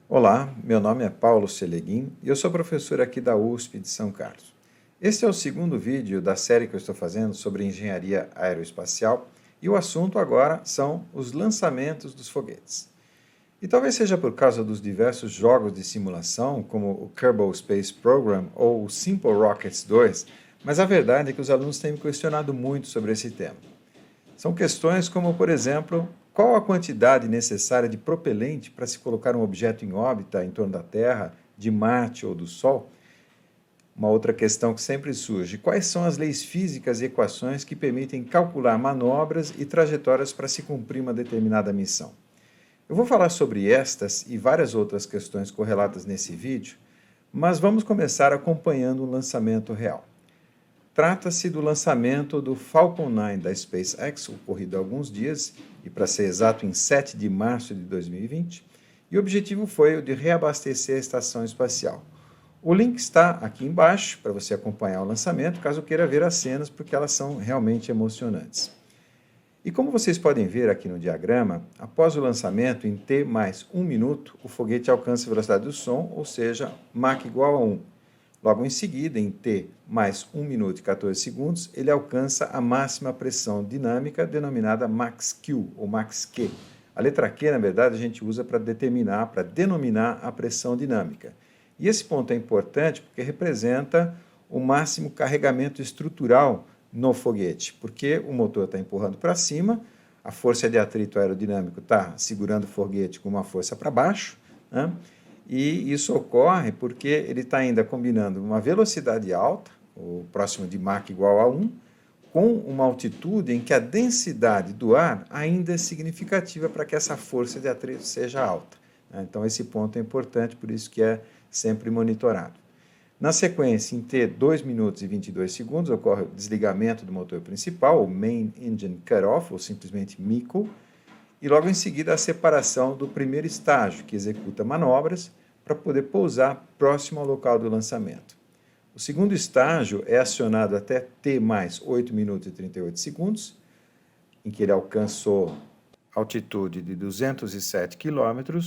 Olá, meu nome é Paulo Seleguin e eu sou professor aqui da USP de São Carlos. Este é o segundo vídeo da série que eu estou fazendo sobre engenharia aeroespacial e o assunto agora são os lançamentos dos foguetes. E talvez seja por causa dos diversos jogos de simulação, como o Kerbal Space Program ou o Simple Rockets 2, mas a verdade é que os alunos têm me questionado muito sobre esse tema. São questões como, por exemplo, qual a quantidade necessária de propelente para se colocar um objeto em órbita em torno da Terra, de Marte ou do Sol? Uma outra questão que sempre surge: quais são as leis físicas e equações que permitem calcular manobras e trajetórias para se cumprir uma determinada missão? Eu vou falar sobre estas e várias outras questões correlatas nesse vídeo, mas vamos começar acompanhando um lançamento real. Trata-se do lançamento do Falcon 9 da SpaceX, ocorrido há alguns dias, e para ser exato, em 7 de março de 2020, e o objetivo foi o de reabastecer a estação espacial. O link está aqui embaixo para você acompanhar o lançamento, caso queira ver as cenas, porque elas são realmente emocionantes. E como vocês podem ver aqui no diagrama, após o lançamento, em T mais 1 minuto, o foguete alcança a velocidade do som, ou seja, Mach igual a 1. Logo em seguida, em T mais 1 minuto e 14 segundos, ele alcança a máxima pressão dinâmica, denominada Max-Q, ou Max-Q. A letra Q, na verdade, a gente usa para denominar a pressão dinâmica. E esse ponto é importante porque representa o máximo carregamento estrutural no foguete, porque o motor está empurrando para cima, a força de atrito aerodinâmico está segurando o foguete com uma força para baixo, né? E isso ocorre porque ele está ainda combinando uma velocidade alta, o próximo de Mach igual a 1, com uma altitude em que a densidade do ar ainda é significativa para que essa força de atrito seja alta. Então, esse ponto é importante, por isso que é sempre monitorado. Na sequência, em T 2 minutos e 22 segundos, ocorre o desligamento do motor principal, o Main Engine Cutoff, ou simplesmente MECO, e logo em seguida a separação do primeiro estágio, que executa manobras para poder pousar próximo ao local do lançamento. O segundo estágio é acionado até T mais 8 minutos e 38 segundos, em que ele alcançou altitude de 207 km,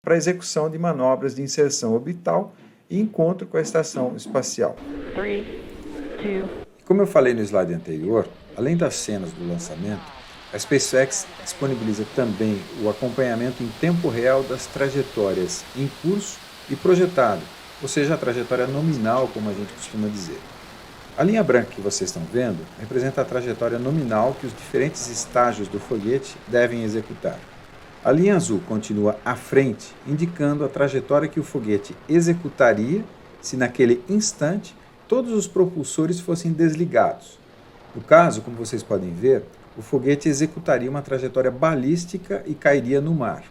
para execução de manobras de inserção orbital e encontro com a estação espacial. 3, 2... Como eu falei no slide anterior, além das cenas do lançamento, a SpaceX disponibiliza também o acompanhamento em tempo real das trajetórias em curso e projetado, ou seja, a trajetória nominal, como a gente costuma dizer. A linha branca que vocês estão vendo representa a trajetória nominal que os diferentes estágios do foguete devem executar. A linha azul continua à frente, indicando a trajetória que o foguete executaria se naquele instante todos os propulsores fossem desligados. No caso, como vocês podem ver, o foguete executaria uma trajetória balística e cairia no mar.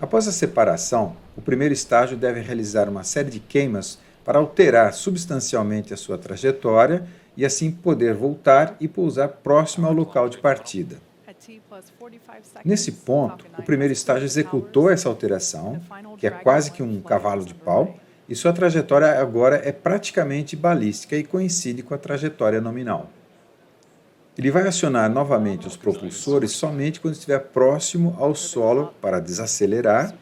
Após a separação, o primeiro estágio deve realizar uma série de queimas para alterar substancialmente a sua trajetória e assim poder voltar e pousar próximo ao local de partida. Nesse ponto, o primeiro estágio executou essa alteração, que é quase que um cavalo de pau, e sua trajetória agora é praticamente balística e coincide com a trajetória nominal. Ele vai acionar novamente os propulsores somente quando estiver próximo ao solo para desacelerar,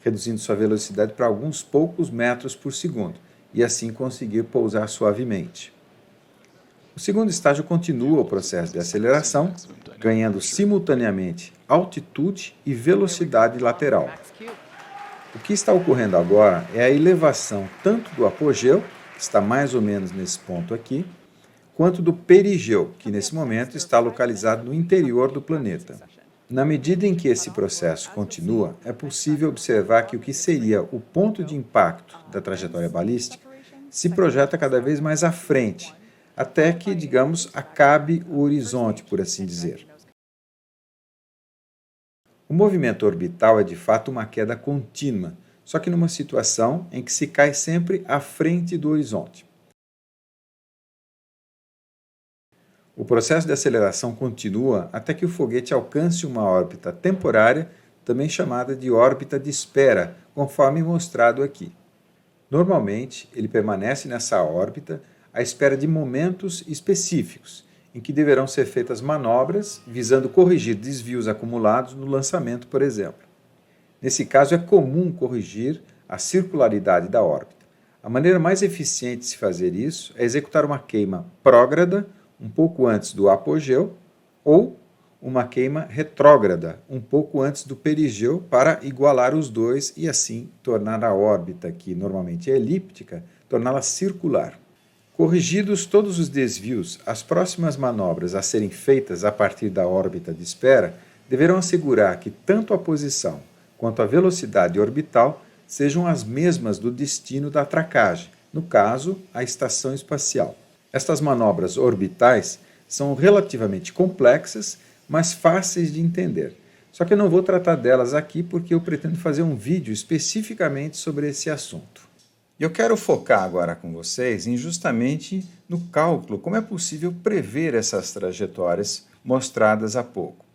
reduzindo sua velocidade para alguns poucos metros por segundo, e assim conseguir pousar suavemente. O segundo estágio continua o processo de aceleração, ganhando simultaneamente altitude e velocidade lateral. O que está ocorrendo agora é a elevação tanto do apogeu, que está mais ou menos nesse ponto aqui, quanto do perigeu, que nesse momento está localizado no interior do planeta. Na medida em que esse processo continua, é possível observar que o que seria o ponto de impacto da trajetória balística se projeta cada vez mais à frente, até que, digamos, acabe o horizonte, por assim dizer. O movimento orbital é de fato uma queda contínua, só que numa situação em que se cai sempre à frente do horizonte. O processo de aceleração continua até que o foguete alcance uma órbita temporária, também chamada de órbita de espera, conforme mostrado aqui. Normalmente, ele permanece nessa órbita à espera de momentos específicos, em que deverão ser feitas manobras visando corrigir desvios acumulados no lançamento, por exemplo. Nesse caso, é comum corrigir a circularidade da órbita. A maneira mais eficiente de se fazer isso é executar uma queima prógrada, um pouco antes do apogeu, ou uma queima retrógrada, um pouco antes do perigeu, para igualar os dois e assim tornar a órbita, que normalmente é elíptica, torná-la circular. Corrigidos todos os desvios, as próximas manobras a serem feitas a partir da órbita de espera deverão assegurar que tanto a posição quanto a velocidade orbital sejam as mesmas do destino da atracagem, no caso, a estação espacial. Estas manobras orbitais são relativamente complexas, mas fáceis de entender. Só que eu não vou tratar delas aqui porque eu pretendo fazer um vídeo especificamente sobre esse assunto. E eu quero focar agora com vocês justamente no cálculo, como é possível prever essas trajetórias mostradas há pouco.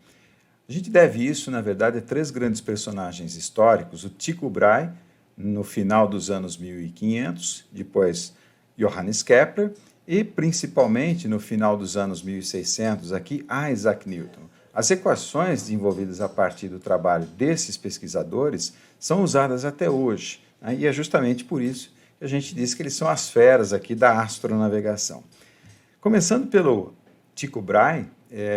A gente deve isso, na verdade, a três grandes personagens históricos, o Tycho Brahe, no final dos anos 1500, depois Johannes Kepler, e principalmente no final dos anos 1600, aqui Isaac Newton. As equações desenvolvidas a partir do trabalho desses pesquisadores são usadas até hoje, né? E é justamente por isso que a gente diz que eles são as feras aqui da astronavegação. Começando pelo Tycho Brahe,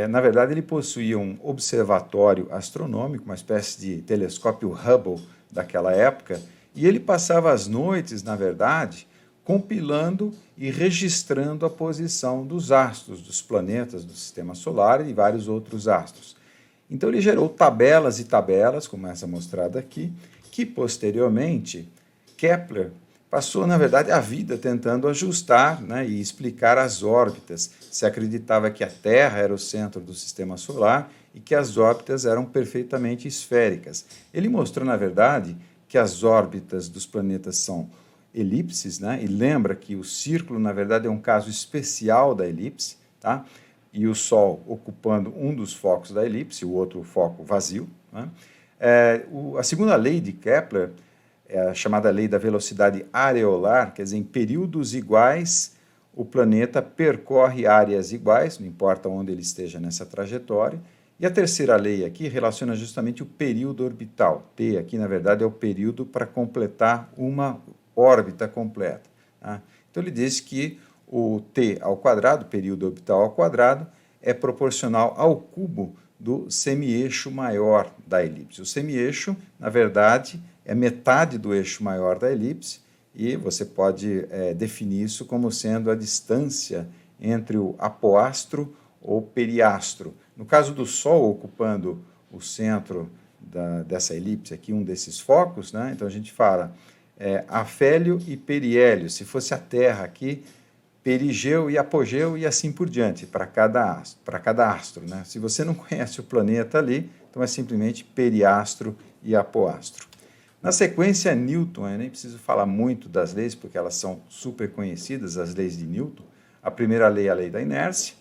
na verdade ele possuía um observatório astronômico, uma espécie de telescópio Hubble daquela época, e ele passava as noites, na verdade, compilando e registrando a posição dos astros, dos planetas do Sistema Solar e vários outros astros. Então ele gerou tabelas e tabelas, como essa mostrada aqui, que posteriormente Kepler passou, na verdade, a vida tentando ajustar, né, e explicar as órbitas. Se acreditava que a Terra era o centro do Sistema Solar e que as órbitas eram perfeitamente esféricas. Ele mostrou, na verdade, que as órbitas dos planetas são elipses, né? E lembra que o círculo, na verdade, é um caso especial da elipse, tá? E o Sol ocupando um dos focos da elipse, o outro foco vazio, né? A segunda lei de Kepler é a chamada lei da velocidade areolar, quer dizer, em períodos iguais, o planeta percorre áreas iguais, não importa onde ele esteja nessa trajetória. E a terceira lei aqui relaciona justamente o período orbital. T aqui, na verdade, é o período para completar uma órbita completa, tá? Então ele diz que o t ao quadrado, período orbital ao quadrado, é proporcional ao cubo do semi-eixo maior da elipse. O semi-eixo, na verdade, é metade do eixo maior da elipse e você pode definir isso como sendo a distância entre o apoastro ou periastro. No caso do Sol ocupando o centro dessa elipse aqui, um desses focos, né? Então a gente fala afélio e periélio. Se fosse a Terra aqui, perigeu e apogeu e assim por diante, para cada astro, né? Se você não conhece o planeta ali, então é simplesmente periastro e apoastro. Na sequência, Newton, eu nem preciso falar muito das leis, porque elas são super conhecidas, as leis de Newton. A primeira lei é a lei da inércia,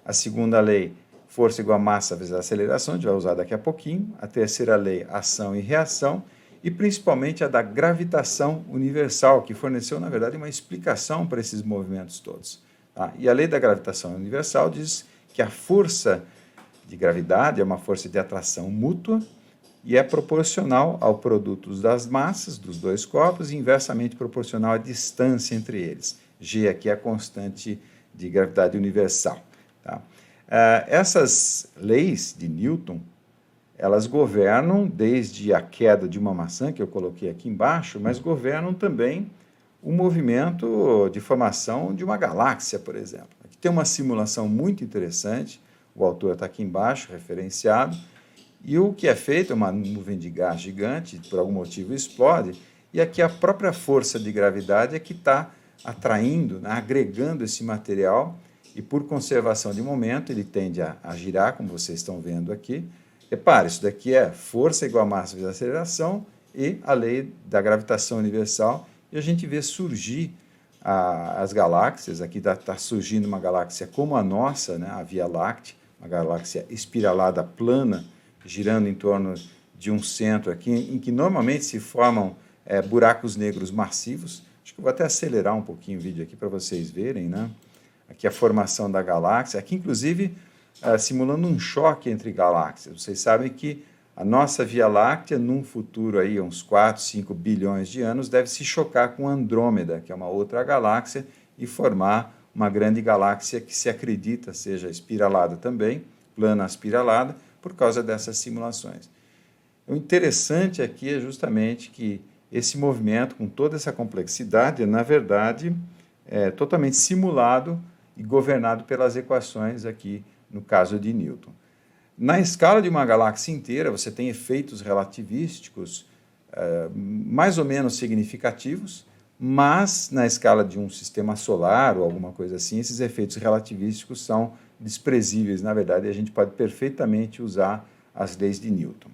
a segunda lei, força igual a massa vezes a aceleração, a gente vai usar daqui a pouquinho, a terceira lei, ação e reação, e principalmente a da gravitação universal, que forneceu, na verdade, uma explicação para esses movimentos todos, tá? E a lei da gravitação universal diz que a força de gravidade é uma força de atração mútua e é proporcional ao produto das massas dos dois corpos e inversamente proporcional à distância entre eles. G aqui é a constante de gravidade universal, tá? Essas leis de Newton, elas governam desde a queda de uma maçã, que eu coloquei aqui embaixo, mas governam também o movimento de formação de uma galáxia, por exemplo. Aqui tem uma simulação muito interessante, o autor está aqui embaixo, referenciado, e o que é feito é uma nuvem de gás gigante, por algum motivo explode, e aqui a própria força de gravidade é que está atraindo, né, agregando esse material, e por conservação de momento ele tende a girar, como vocês estão vendo aqui. Repare, isso daqui é força igual a massa vezes a aceleração e a lei da gravitação universal, e a gente vê surgir as galáxias. Aqui está surgindo uma galáxia como a nossa, né, a Via Láctea, uma galáxia espiralada plana, girando em torno de um centro aqui, em que normalmente se formam buracos negros massivos. Acho que eu vou até acelerar um pouquinho o vídeo aqui para vocês verem, né? Aqui a formação da galáxia, aqui inclusive simulando um choque entre galáxias. Vocês sabem que A nossa Via Láctea, num futuro aí, uns 4, 5 bilhões de anos, deve se chocar com Andrômeda, que é uma outra galáxia, e formar uma grande galáxia que se acredita seja espiralada também, plana aspiralada, por causa dessas simulações. O interessante aqui é justamente que esse movimento, com toda essa complexidade, na verdade, é totalmente simulado e governado pelas equações aqui, no caso de Newton. Na escala de uma galáxia inteira, você tem efeitos relativísticos mais ou menos significativos, mas na escala de um sistema solar ou alguma coisa assim, esses efeitos relativísticos são desprezíveis, na verdade, e a gente pode perfeitamente usar as leis de Newton.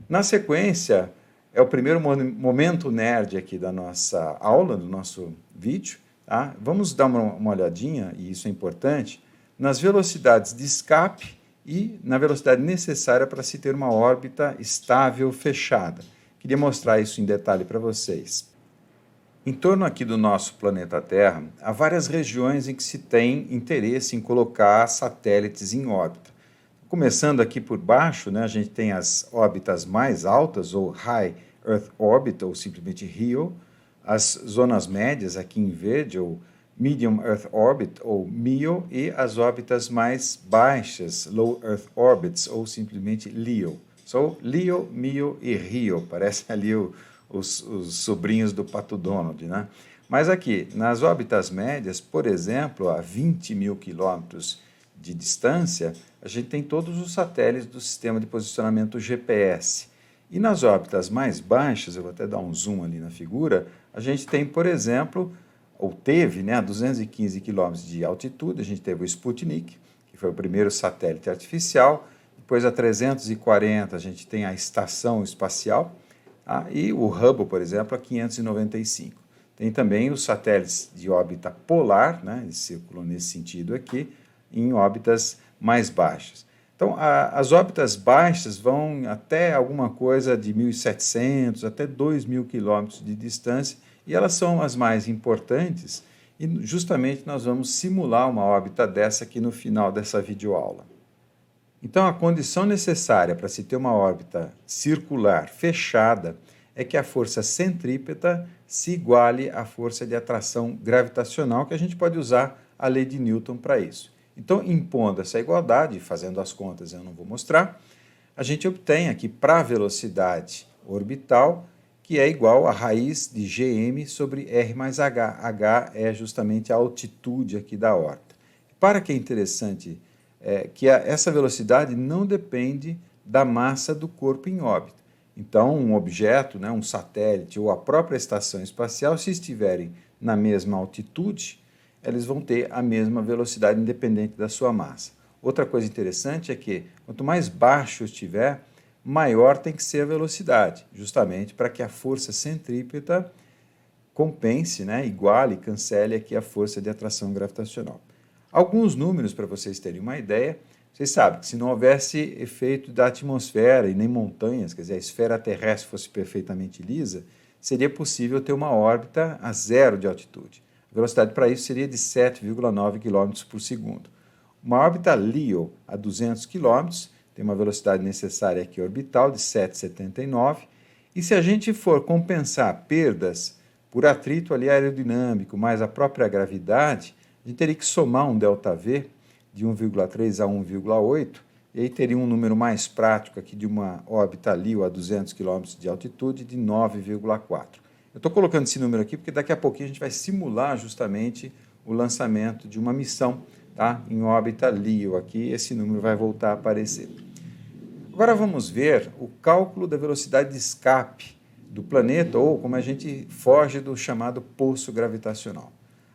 Na sequência, é o primeiro momento nerd aqui da nossa aula, do nosso vídeo. Tá? Vamos dar uma olhadinha, e isso é importante, nas velocidades de escape e na velocidade necessária para se ter uma órbita estável fechada. Queria mostrar isso em detalhe para vocês. Em torno aqui do nosso planeta Terra, há várias regiões em que se tem interesse em colocar satélites em órbita. Começando aqui por baixo, né, a gente tem as órbitas mais altas, ou High Earth Orbit, ou simplesmente RIO, as zonas médias aqui em verde, ou Medium Earth Orbit, ou MEO, e as órbitas mais baixas, Low Earth Orbits, ou simplesmente LEO. So, LEO, MEO e RIO, parece ali os sobrinhos do Pato Donald, né? Mas aqui, nas órbitas médias, por exemplo, a 20 mil quilômetros de distância, a gente tem todos os satélites do sistema de posicionamento GPS. E nas órbitas mais baixas, eu vou até dar um zoom ali na figura, a gente tem, por exemplo, ou teve, né, a 215 quilômetros de altitude, a gente teve o Sputnik, que foi o primeiro satélite artificial, depois a 340 a gente tem a estação espacial, e o Hubble, por exemplo, a 595. Tem também os satélites de órbita polar, né, eles circulam nesse sentido aqui, em órbitas mais baixas. Então, as órbitas baixas vão até alguma coisa de 1.700 até 2.000 quilômetros de distância, e elas são as mais importantes, e justamente nós vamos simular uma órbita dessa aqui no final dessa videoaula. Então, a condição necessária para se ter uma órbita circular fechada é que a força centrípeta se iguale à força de atração gravitacional, que a gente pode usar a lei de Newton para isso. Então, impondo essa igualdade, fazendo as contas eu não vou mostrar, a gente obtém aqui para a velocidade orbital, que é igual a raiz de Gm sobre R mais H. H é justamente a altitude aqui da órbita. Para que é interessante que essa velocidade não depende da massa do corpo em órbita. Então, um objeto, né, um satélite ou a própria estação espacial, se estiverem na mesma altitude, eles vão ter a mesma velocidade independente da sua massa. Outra coisa interessante é que, quanto mais baixo estiver, maior tem que ser a velocidade, justamente para que a força centrípeta compense, né, iguale, cancele aqui a força de atração gravitacional. Alguns números para vocês terem uma ideia. Vocês sabem que se não houvesse efeito da atmosfera e nem montanhas, quer dizer, a esfera terrestre fosse perfeitamente lisa, seria possível ter uma órbita a zero de altitude. A velocidade para isso seria de 7,9 km por segundo. Uma órbita LEO a 200 km tem uma velocidade necessária aqui orbital de 7,79, e se a gente for compensar perdas por atrito ali aerodinâmico mais a própria gravidade, a gente teria que somar um ΔV de 1,3 a 1,8, e aí teria um número mais prático aqui de uma órbita LEO a 200 km de altitude de 9,4. Eu estou colocando esse número aqui porque daqui a pouquinho a gente vai simular justamente o lançamento de uma missão, tá, em órbita LEO aqui, esse número vai voltar a aparecer. Agora vamos ver o cálculo da velocidade de escape do planeta, ou como a gente foge do chamado poço gravitacional.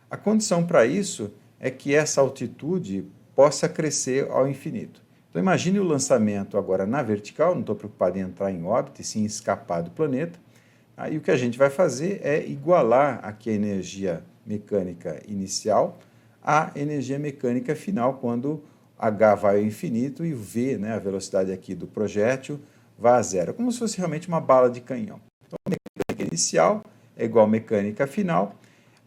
A condição para isso é que essa altitude possa crescer ao infinito. Então imagine o lançamento agora na vertical, não estou preocupado em entrar em órbita e sim escapar do planeta. Aí o que a gente vai fazer é igualar aqui a energia mecânica inicial à energia mecânica final, quando H vai ao infinito e o V, né, a velocidade aqui do projétil, vai a zero. Como se fosse realmente uma bala de canhão. Então, a mecânica inicial é igual à mecânica final.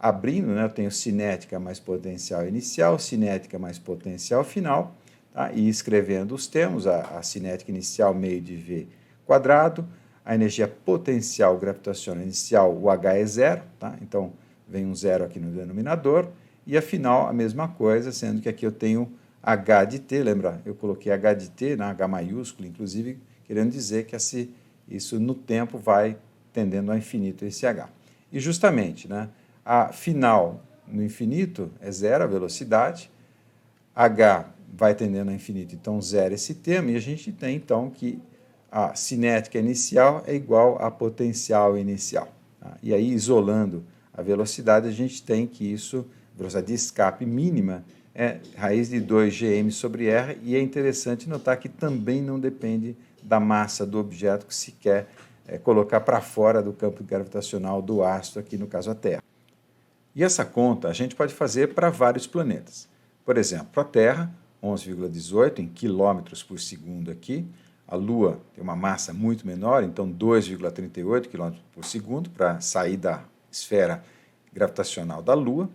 Abrindo, né, eu tenho cinética mais potencial inicial, cinética mais potencial final. tá? E escrevendo os termos, a cinética inicial meio de V quadrado, a energia potencial gravitacional inicial, o H é zero, tá? Então vem um zero aqui no denominador, e afinal a mesma coisa, sendo que aqui eu tenho H de T, lembra? Eu coloquei H de T, na H maiúsculo, inclusive, querendo dizer que isso no tempo vai tendendo ao infinito esse H. E justamente, né, a final no infinito é zero, a velocidade, H vai tendendo ao infinito, então zero esse termo, e a gente tem então que a cinética inicial é igual à potencial inicial. Tá? E aí, isolando a velocidade, a gente tem que isso, velocidade de escape mínima, é raiz de 2gm sobre r, e é interessante notar que também não depende da massa do objeto que se quer colocar para fora do campo gravitacional do astro, aqui no caso a Terra. E essa conta a gente pode fazer para vários planetas. Por exemplo, a Terra, 11,18 em quilômetros por segundo aqui, a Lua tem uma massa muito menor, então 2,38 km por segundo para sair da esfera gravitacional da Lua,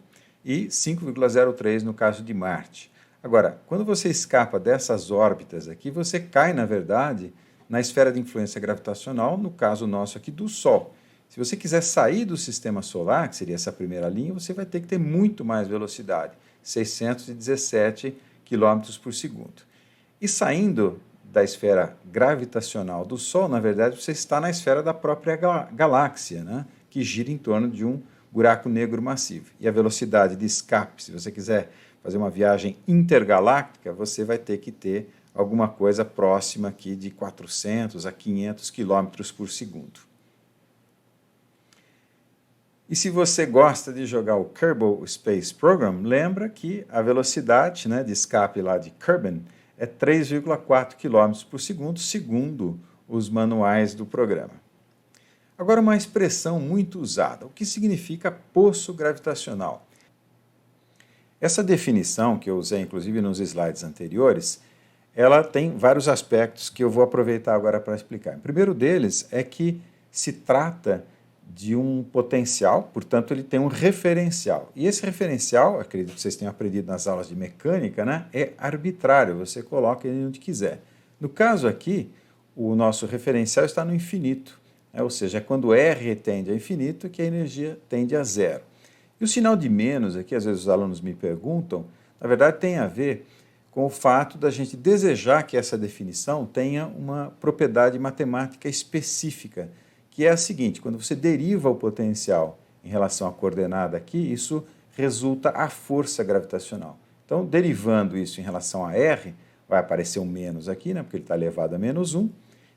e 5,03 no caso de Marte. Agora, quando você escapa dessas órbitas aqui, você cai, na verdade, na esfera de influência gravitacional, no caso nosso aqui do Sol. Se você quiser sair do sistema solar, que seria essa primeira linha, você vai ter que ter muito mais velocidade, 617 km por segundo. E saindo da esfera gravitacional do Sol, na verdade, você está na esfera da própria galáxia, né, que gira em torno de um buraco negro massivo. E a velocidade de escape, se você quiser fazer uma viagem intergaláctica, você vai ter que ter alguma coisa próxima aqui de 400 a 500 km por segundo. E se você gosta de jogar o Kerbal Space Program, lembra que a velocidade, né, de escape lá de Kerbin é 3,4 km por segundo, segundo os manuais do programa. Agora, uma expressão muito usada. O que significa poço gravitacional? Essa definição, que eu usei inclusive nos slides anteriores, ela tem vários aspectos que eu vou aproveitar agora para explicar. O primeiro deles é que se trata de um potencial, portanto, ele tem um referencial. E esse referencial, acredito que vocês tenham aprendido nas aulas de mecânica, né, é arbitrário, você coloca ele onde quiser. No caso aqui, o nosso referencial está no infinito, né, ou seja, é quando R tende a infinito que a energia tende a zero. E o sinal de menos aqui, às vezes os alunos me perguntam, na verdade tem a ver com o fato da gente desejar que essa definição tenha uma propriedade matemática específica, que é a seguinte: quando você deriva o potencial em relação à coordenada aqui, isso resulta a força gravitacional. Então, derivando isso em relação a R, vai aparecer um menos aqui, né, porque ele está elevado a menos 1.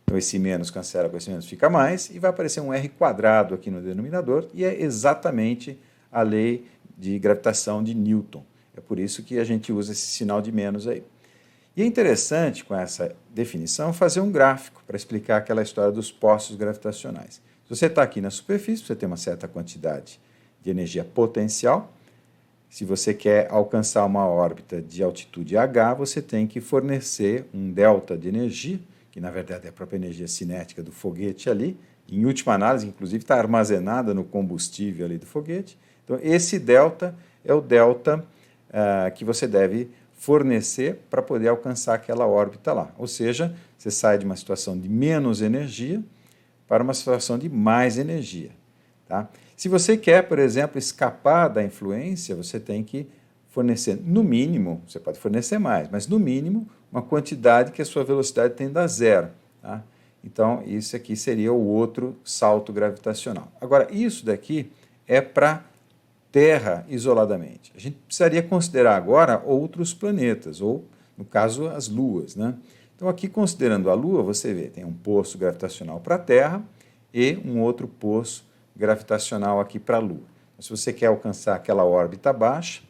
Então, esse menos cancela com esse menos, fica mais, e vai aparecer um R quadrado aqui no denominador, e é exatamente a lei de gravitação de Newton. É por isso que a gente usa esse sinal de menos aí. E é interessante, com essa definição, fazer um gráfico para explicar aquela história dos poços gravitacionais. Se você está aqui na superfície, você tem uma certa quantidade de energia potencial. Se você quer alcançar uma órbita de altitude h, você tem que fornecer um delta de energia, que na verdade é a própria energia cinética do foguete ali. Em última análise, inclusive, está armazenada no combustível ali do foguete. Então, esse delta é o delta que você deve fornecer para poder alcançar aquela órbita lá. Ou seja, você sai de uma situação de menos energia para uma situação de mais energia. Tá? Se você quer, por exemplo, escapar da influência, você tem que fornecer, no mínimo, você pode fornecer mais, mas no mínimo, uma quantidade que a sua velocidade tenda a zero. Tá? Então, isso aqui seria o outro salto gravitacional. Agora, isso daqui é para Terra isoladamente. A gente precisaria considerar agora outros planetas, ou, no caso, as luas, né? Então, aqui, considerando a Lua, você vê, tem um poço gravitacional para a Terra e um outro poço gravitacional aqui para a Lua. Então, se você quer alcançar aquela órbita baixa,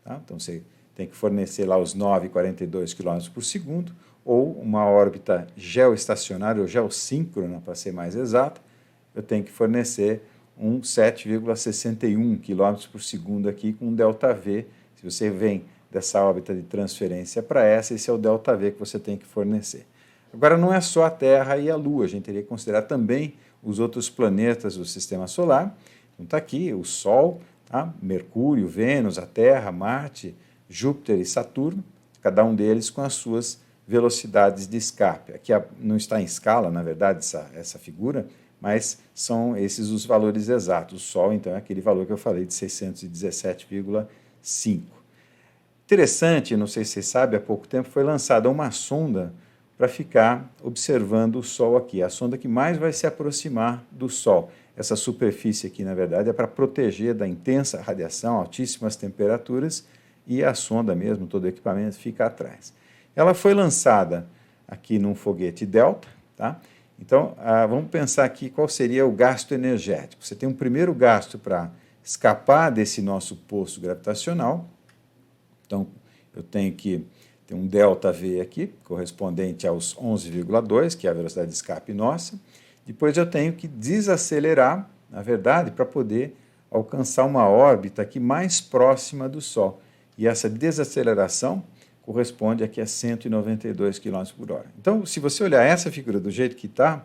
tá? Então você tem que fornecer lá os 9,42 km por segundo, ou uma órbita geoestacionária, ou geossíncrona, para ser mais exato, eu tenho que fornecer um 7,61 km por segundo aqui com um ΔV. Se você vem dessa órbita de transferência para essa, esse é o ΔV que você tem que fornecer. Agora, não é só a Terra e a Lua, a gente teria que considerar também os outros planetas do Sistema Solar. Então está aqui o Sol, tá? Mercúrio, Vênus, a Terra, Marte, Júpiter e Saturno. cada um deles com as suas velocidades de escape. Aqui não está em escala, na verdade, essa figura, mas são esses os valores exatos. O Sol, então, é aquele valor que eu falei de 617,5. Interessante, não sei se vocês sabem, há pouco tempo foi lançada uma sonda para ficar observando o Sol aqui, a sonda que mais vai se aproximar do Sol. Essa superfície aqui, na verdade, é para proteger da intensa radiação, altíssimas temperaturas, e a sonda mesmo, todo o equipamento, fica atrás. Ela foi lançada aqui num foguete Delta, tá? Então, vamos pensar aqui qual seria o gasto energético. Você tem um primeiro gasto para escapar desse nosso poço gravitacional. Então, eu tenho que ter um ΔV aqui, correspondente aos 11,2, que é a velocidade de escape nossa. Depois eu tenho que desacelerar, na verdade, para poder alcançar uma órbita aqui mais próxima do Sol. E essa desaceleração corresponde aqui a 192 km por hora. Então, se você olhar essa figura do jeito que está,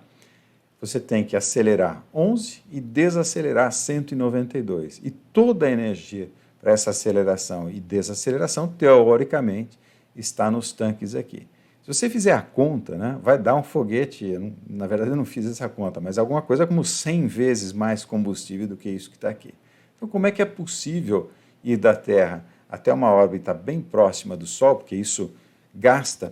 você tem que acelerar 11 e desacelerar 192. E toda a energia para essa aceleração e desaceleração, teoricamente, está nos tanques aqui. Se você fizer a conta, né, vai dar um foguete, na verdade eu não fiz essa conta, mas alguma coisa como 100 vezes mais combustível do que isso que está aqui. Então, como é que é possível ir da Terra até uma órbita bem próxima do Sol, porque isso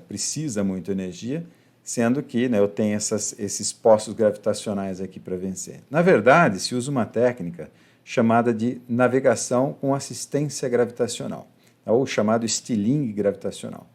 precisa muito energia, sendo que, né, eu tenho esses postos gravitacionais aqui para vencer? Na verdade, se usa uma técnica chamada de navegação com assistência gravitacional, ou chamado estilingue gravitacional.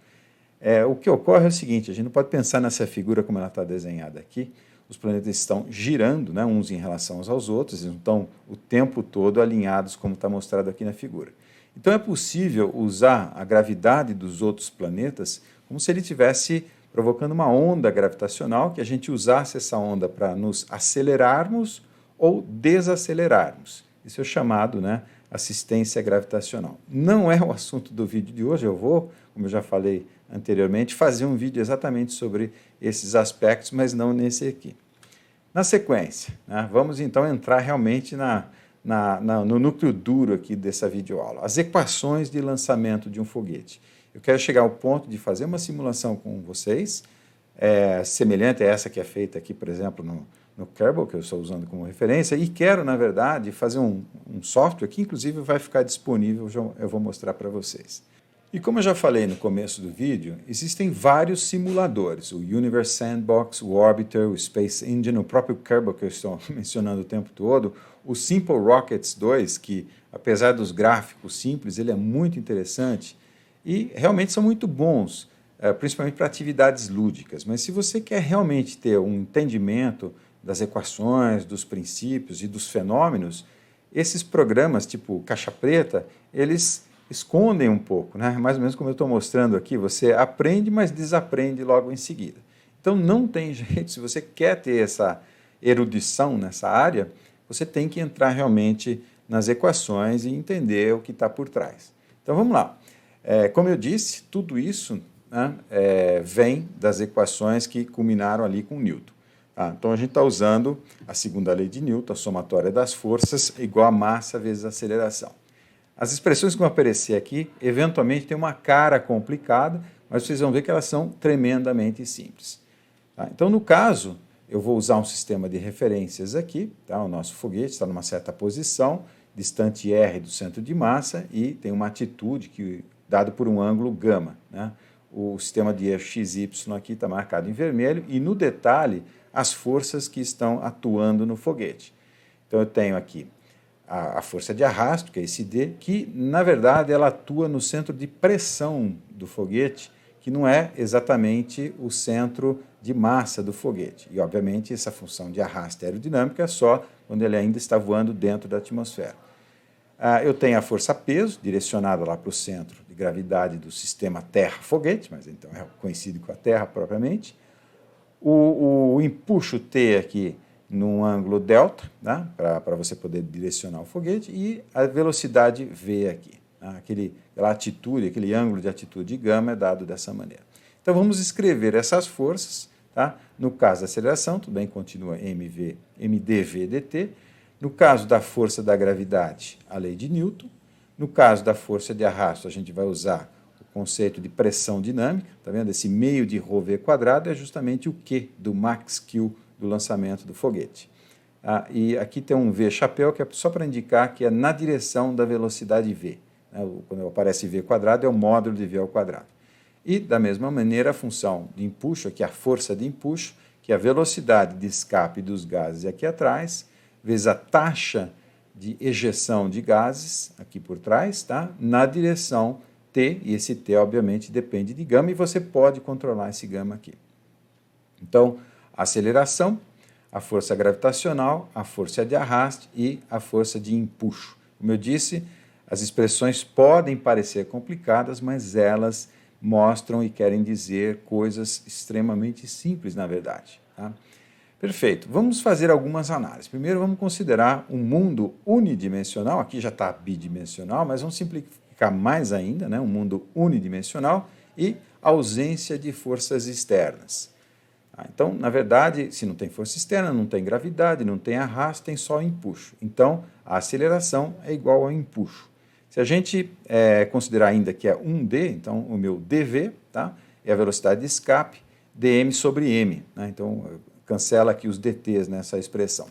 O que ocorre é o seguinte: a gente não pode pensar nessa figura como ela está desenhada aqui. Os planetas estão girando, né, uns em relação aos outros, eles não estão o tempo todo alinhados como está mostrado aqui na figura. Então é possível usar a gravidade dos outros planetas como se ele estivesse provocando uma onda gravitacional, que a gente usasse essa onda para nos acelerarmos ou desacelerarmos. Isso é chamado, né, assistência gravitacional. Não é o assunto do vídeo de hoje. Eu vou, como eu já falei anteriormente, fazer um vídeo exatamente sobre esses aspectos, mas não nesse aqui. Na sequência, né, vamos então entrar realmente no núcleo duro aqui dessa videoaula, as equações de lançamento de um foguete. Eu quero chegar ao ponto de fazer uma simulação com vocês, semelhante a essa que é feita aqui, por exemplo, no Kerbal, que eu estou usando como referência, e quero, na verdade, fazer um software que, inclusive, vai ficar disponível, eu vou mostrar para vocês. E como eu já falei no começo do vídeo, existem vários simuladores, o Universe Sandbox, o Orbiter, o Space Engine, o próprio Kerbal que eu estou mencionando o tempo todo, o Simple Rockets 2, que, apesar dos gráficos simples, ele é muito interessante e realmente são muito bons, principalmente para atividades lúdicas. Mas se você quer realmente ter um entendimento das equações, dos princípios e dos fenômenos, esses programas tipo Caixa Preta, eles escondem um pouco, né? Mais ou menos como eu estou mostrando aqui, você aprende, mas desaprende logo em seguida. Então não tem jeito, se você quer ter essa erudição nessa área, você tem que entrar realmente nas equações e entender o que está por trás. Então vamos lá. Como eu disse, tudo isso, né, vem das equações que culminaram ali com Newton. Tá? Então a gente está usando a segunda lei de Newton, a somatória das forças igual a massa vezes a aceleração. As expressões que vão aparecer aqui, eventualmente, têm uma cara complicada, mas vocês vão ver que elas são tremendamente simples. Tá? Então, no caso, eu vou usar um sistema de referências aqui, tá? O nosso foguete está numa certa posição, distante r do centro de massa, e tem uma atitude dado por um ângulo gama. Né? O sistema de eixo XY aqui está marcado em vermelho, e no detalhe, as forças que estão atuando no foguete. Então, eu tenho aqui a força de arrasto, que é esse D, que, na verdade, ela atua no centro de pressão do foguete, que não é exatamente o centro de massa do foguete. E, obviamente, essa função de arrasto aerodinâmica é só quando ele ainda está voando dentro da atmosfera. Eu tenho a força-peso, direcionada lá para o centro de gravidade do sistema Terra-foguete, mas então é conhecido com a Terra propriamente. O empuxo T aqui, num ângulo delta, né, para você poder direcionar o foguete, e a velocidade V aqui. Né, aquela atitude, aquele ângulo de atitude gama é dado dessa maneira. Então, vamos escrever essas forças. Tá? No caso da aceleração, tudo bem, continua mdv dt. No caso da força da gravidade, a lei de Newton. No caso da força de arrasto, a gente vai usar o conceito de pressão dinâmica, tá vendo? Esse meio de ρv quadrado é justamente o Q do max Q do lançamento do foguete. E aqui tem um V chapéu, que é só para indicar que é na direção da velocidade V. Quando aparece V quadrado, é o módulo de V ao quadrado. E, da mesma maneira, a função de empuxo, aqui a força de empuxo, que é a velocidade de escape dos gases aqui atrás, vezes a taxa de ejeção de gases aqui por trás, tá? Na direção T, e esse T, obviamente, depende de gama, e você pode controlar esse gama aqui. Então, a aceleração, a força gravitacional, a força de arraste e a força de empuxo. Como eu disse, as expressões podem parecer complicadas, mas elas mostram e querem dizer coisas extremamente simples, na verdade. Tá? Perfeito. Vamos fazer algumas análises. Primeiro, vamos considerar um mundo unidimensional. Aqui já está bidimensional, mas vamos simplificar mais ainda, né? Um mundo unidimensional e ausência de forças externas. Então, na verdade, se não tem força externa, não tem gravidade, não tem arrasto, tem só empuxo. Então, a aceleração é igual ao empuxo. Se a gente considerar ainda que é 1D, então o meu dv, tá, é a velocidade de escape, dm sobre m. Né? Então, cancela aqui os dt's nessa expressão.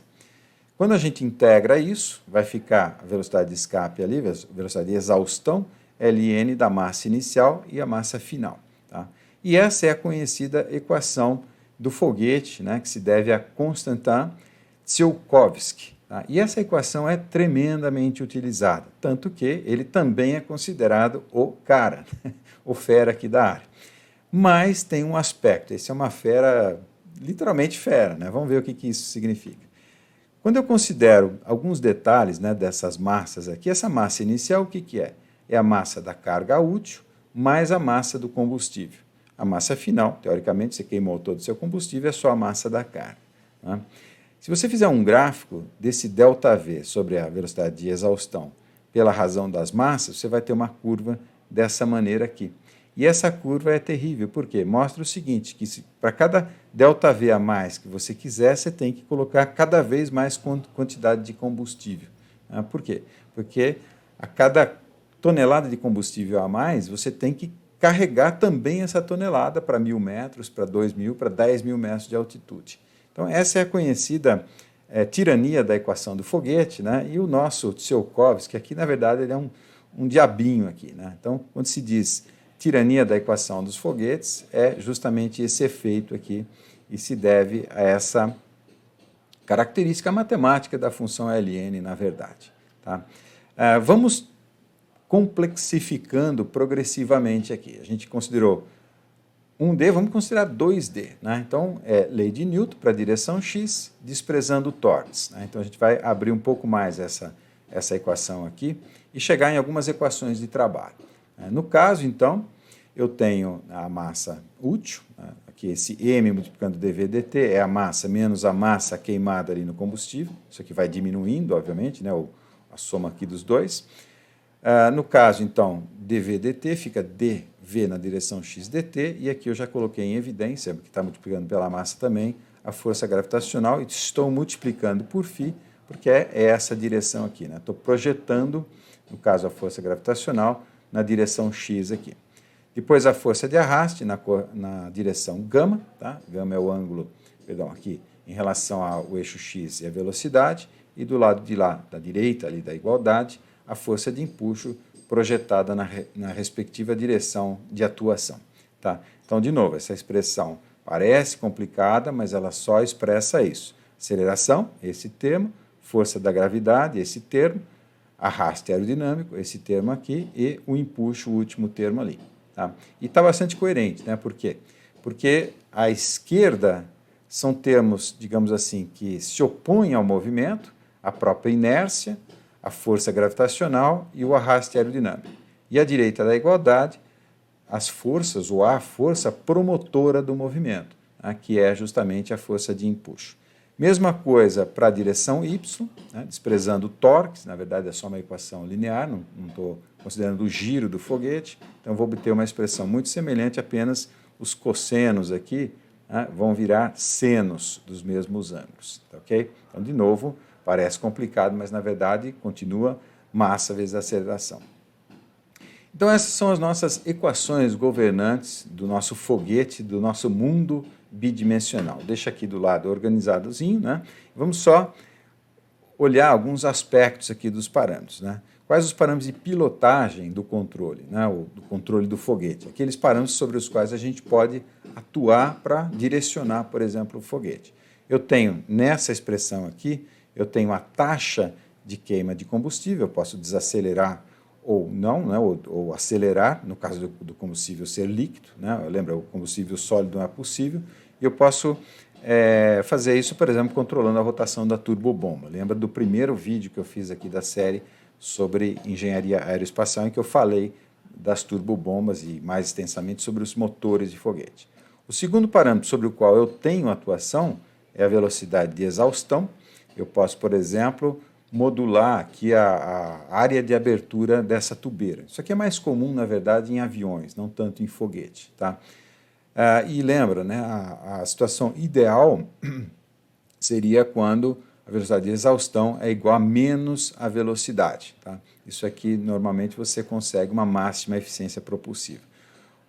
Quando a gente integra isso, vai ficar a velocidade de escape ali, a velocidade de exaustão, ln da massa inicial e a massa final. Tá? E essa é a conhecida equação do foguete, né, que se deve a Konstantin Tsiolkovsky. Tá? E essa equação é tremendamente utilizada, tanto que ele também é considerado o cara, o fera aqui da área. Mas tem um aspecto, esse é uma fera, literalmente fera, né? Vamos ver o que isso significa. Quando eu considero alguns detalhes, né, dessas massas aqui, essa massa inicial, o que é? É a massa da carga útil mais a massa do combustível. A massa final, teoricamente, você queimou todo o seu combustível, é só a massa da carga. Tá? Se você fizer um gráfico desse ΔV sobre a velocidade de exaustão pela razão das massas, você vai ter uma curva dessa maneira aqui. E essa curva é terrível, porque mostra o seguinte, que para cada ΔV a mais que você quiser, você tem que colocar cada vez mais quantidade de combustível. Tá? Por quê? Porque a cada tonelada de combustível a mais, você tem que carregar também essa tonelada para 1.000 metros, para 2.000, para 10.000 metros de altitude. Então, essa é a conhecida tirania da equação do foguete, né? E o nosso Tsiolkovsky, aqui, na verdade, ele é um diabinho aqui. Né? Então, quando se diz tirania da equação dos foguetes, é justamente esse efeito aqui, e se deve a essa característica matemática da função ln, na verdade. Tá? Vamos complexificando progressivamente aqui. A gente considerou 1D, vamos considerar 2D. Né? Então, é lei de Newton para a direção x, desprezando torques. Né? Então, a gente vai abrir um pouco mais essa equação aqui e chegar em algumas equações de trabalho. No caso, então, eu tenho a massa útil, né? Aqui esse m multiplicando dv dt é a massa menos a massa queimada ali no combustível. Isso aqui vai diminuindo, obviamente, né? A soma aqui dos dois. No caso, então, dv dt fica dv na direção x dt, e aqui eu já coloquei em evidência, que está multiplicando pela massa também, a força gravitacional, e estou multiplicando por φ, porque é essa direção aqui. Né? Estou projetando, no caso, a força gravitacional na direção x aqui. Depois a força de arraste na direção gama, tá? Gama é o ângulo, perdão, aqui, em relação ao eixo x e a velocidade, e do lado de lá, da direita ali da igualdade, a força de empuxo projetada na respectiva direção de atuação. Tá? Então, de novo, essa expressão parece complicada, mas ela só expressa isso. Aceleração, esse termo, força da gravidade, esse termo, arraste aerodinâmico, esse termo aqui, e o empuxo, o último termo ali. Tá? E está bastante coerente. Né? Por quê? Porque à esquerda são termos, digamos assim, que se opõem ao movimento, a própria inércia, a força gravitacional e o arraste aerodinâmico. E à direita da igualdade, as forças, ou a força promotora do movimento, né, que é justamente a força de empuxo. Mesma coisa para a direção y, né, desprezando torques, na verdade é só uma equação linear, não estou considerando o giro do foguete, então vou obter uma expressão muito semelhante, apenas os cossenos aqui, né, vão virar senos dos mesmos ângulos. Tá, ok? Então, de novo, parece complicado, mas na verdade continua massa vezes aceleração. Então essas são as nossas equações governantes do nosso foguete, do nosso mundo bidimensional. Deixa aqui do lado organizadozinho, né? Vamos só olhar alguns aspectos aqui dos parâmetros, né? Quais os parâmetros de pilotagem do controle, né? O do controle do foguete? Aqueles parâmetros sobre os quais a gente pode atuar para direcionar, por exemplo, o foguete. Eu tenho, nessa expressão aqui, eu tenho a taxa de queima de combustível, eu posso desacelerar ou não, né? ou acelerar, no caso do combustível ser líquido, né? Lembra, o combustível sólido não é possível, e eu posso fazer isso, por exemplo, controlando a rotação da turbobomba. Lembra do primeiro vídeo que eu fiz aqui da série sobre engenharia aeroespacial, em que eu falei das turbobombas e mais extensamente sobre os motores de foguete. O segundo parâmetro sobre o qual eu tenho atuação é a velocidade de exaustão. Eu posso, por exemplo, modular aqui a área de abertura dessa tubeira. Isso aqui é mais comum, na verdade, em aviões, não tanto em foguete. Tá? E lembra, né, a situação ideal seria quando a velocidade de exaustão é igual a menos a velocidade. Tá? Isso aqui, normalmente, você consegue uma máxima eficiência propulsiva.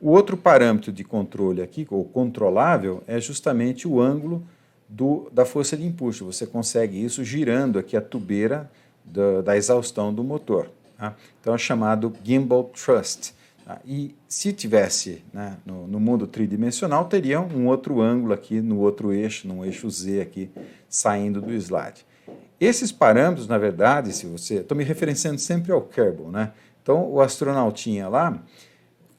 O outro parâmetro de controle aqui, ou controlável, é justamente o ângulo da força de empuxo. Você consegue isso girando aqui a tubeira da exaustão do motor. Tá? Então é chamado gimbal thrust. Tá? E se tivesse, né, no mundo tridimensional, teria um outro ângulo aqui no outro eixo, no eixo Z aqui, saindo do slide. Esses parâmetros, na verdade, se você... Estou me referenciando sempre ao Kerbal, né? Então, o astronautinha lá,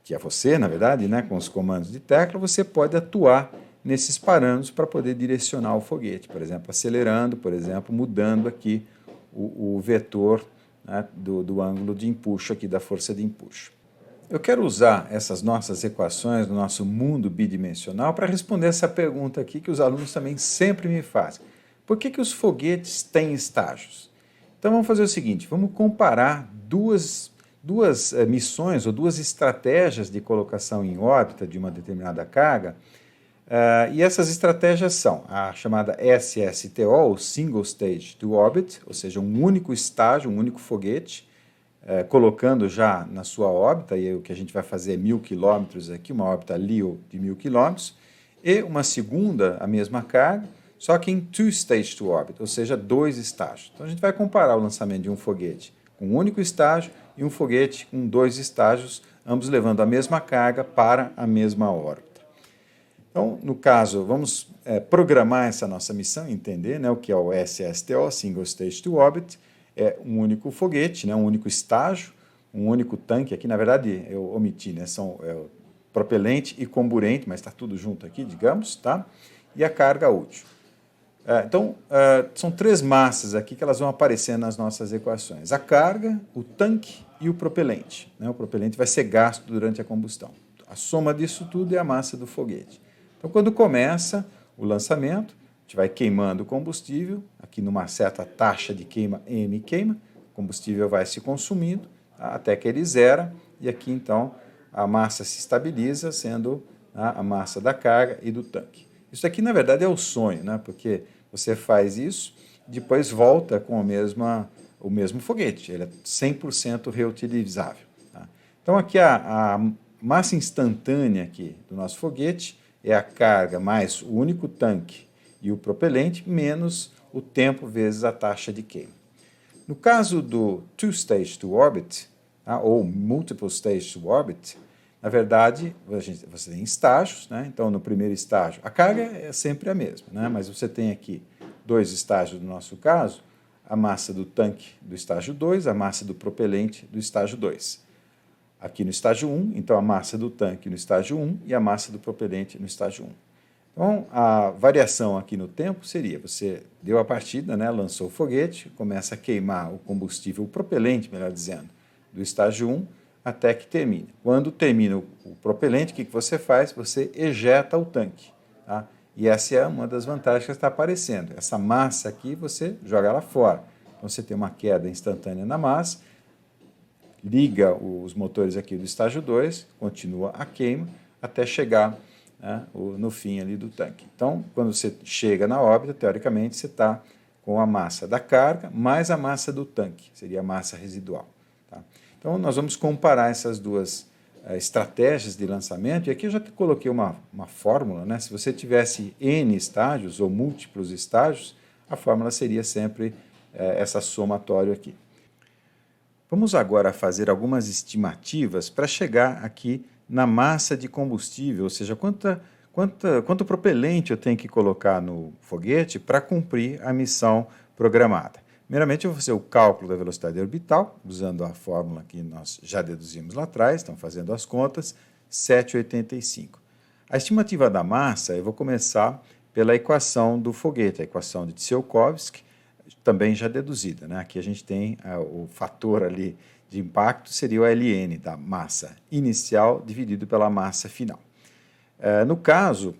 que é você, na verdade, né, com os comandos de tecla, você pode atuar nesses parâmetros para poder direcionar o foguete, por exemplo, acelerando, por exemplo, mudando aqui o vetor, né, do ângulo de empuxo aqui, da força de empuxo. Eu quero usar essas nossas equações do nosso mundo bidimensional para responder essa pergunta aqui que os alunos também sempre me fazem. Por que os foguetes têm estágios? Então vamos fazer o seguinte, vamos comparar duas missões ou duas estratégias de colocação em órbita de uma determinada carga, e essas estratégias são a chamada SSTO, ou Single Stage to Orbit, ou seja, um único estágio, um único foguete, colocando já na sua órbita, e o que a gente vai fazer é 1.000 quilômetros aqui, uma órbita LEO de 1.000 quilômetros, e uma segunda, a mesma carga, só que em Two Stage to Orbit, ou seja, 2 estágios. Então a gente vai comparar o lançamento de um foguete com um único estágio e um foguete com 2 estágios, ambos levando a mesma carga para a mesma órbita. Então, no caso, vamos programar essa nossa missão, entender, né, o que é o SSTO, Single Stage to Orbit, é um único foguete, né, um único estágio, um único tanque. Aqui, na verdade, eu omiti, né, são propelente e comburente, mas está tudo junto aqui, digamos, tá? E a carga útil. Então, são 3 massas aqui que elas vão aparecer nas nossas equações. A carga, o tanque e o propelente. Né? O propelente vai ser gasto durante a combustão. A soma disso tudo é a massa do foguete. Então, quando começa o lançamento, a gente vai queimando o combustível, aqui numa certa taxa de queima, M queima, o combustível vai se consumindo, tá? Até que ele zera, e aqui, então, a massa se estabiliza, sendo, tá, a massa da carga e do tanque. Isso aqui, na verdade, é o sonho, né? Porque você faz isso, depois volta com o mesmo foguete, ele é 100% reutilizável. Tá? Então, aqui a massa instantânea aqui do nosso foguete é a carga mais o único tanque e o propelente, menos o tempo vezes a taxa de queima. No caso do Two-Stage to Orbit, tá? Ou Multiple Stage to Orbit, na verdade, você tem estágios, né? Então, no primeiro estágio, a carga é sempre a mesma, né? Mas você tem aqui 2 estágios, no nosso caso, a massa do tanque do estágio 2, a massa do propelente do estágio 2. Aqui no estágio 1, então, a massa do tanque no estágio 1 e a massa do propelente no estágio 1. Então, a variação aqui no tempo seria, você deu a partida, né? Lançou o foguete, começa a queimar o combustível, o propelente, melhor dizendo, do estágio 1, até que termine. Quando termina o propelente, o que você faz? Você ejeta o tanque. Tá? E essa é uma das vantagens que está aparecendo. Essa massa aqui, você joga ela fora. Então, você tem uma queda instantânea na massa, liga os motores aqui do estágio 2, continua a queima, até chegar, né, no fim ali do tanque. Então, quando você chega na órbita, teoricamente, você está com a massa da carga mais a massa do tanque, seria a massa residual. Tá? Então, nós vamos comparar essas duas estratégias de lançamento, e aqui eu já coloquei uma fórmula, né? Se você tivesse N estágios ou múltiplos estágios, a fórmula seria sempre essa somatória aqui. Vamos agora fazer algumas estimativas para chegar aqui na massa de combustível, ou seja, quanto propelente eu tenho que colocar no foguete para cumprir a missão programada. Primeiramente, eu vou fazer o cálculo da velocidade orbital, usando a fórmula que nós já deduzimos lá atrás, estamos fazendo as contas, 7,85. A estimativa da massa, eu vou começar pela equação do foguete, a equação de Tsiolkovsky, também já deduzida, né? Aqui a gente tem o fator ali de impacto, seria o ln da massa inicial dividido pela massa final. No caso,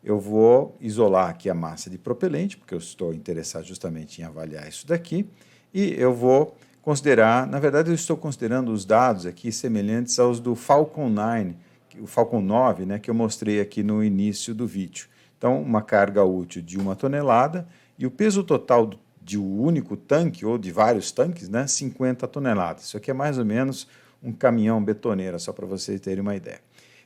eu vou isolar aqui a massa de propelente, porque eu estou interessado justamente em avaliar isso daqui, e eu vou considerar, na verdade eu estou considerando os dados aqui semelhantes aos do Falcon 9, o Falcon 9, né, que eu mostrei aqui no início do vídeo. Então, uma carga útil de 1 tonelada e o peso total de um único tanque, ou de vários tanques, né, 50 toneladas. Isso aqui é mais ou menos um caminhão betoneira, só para vocês terem uma ideia.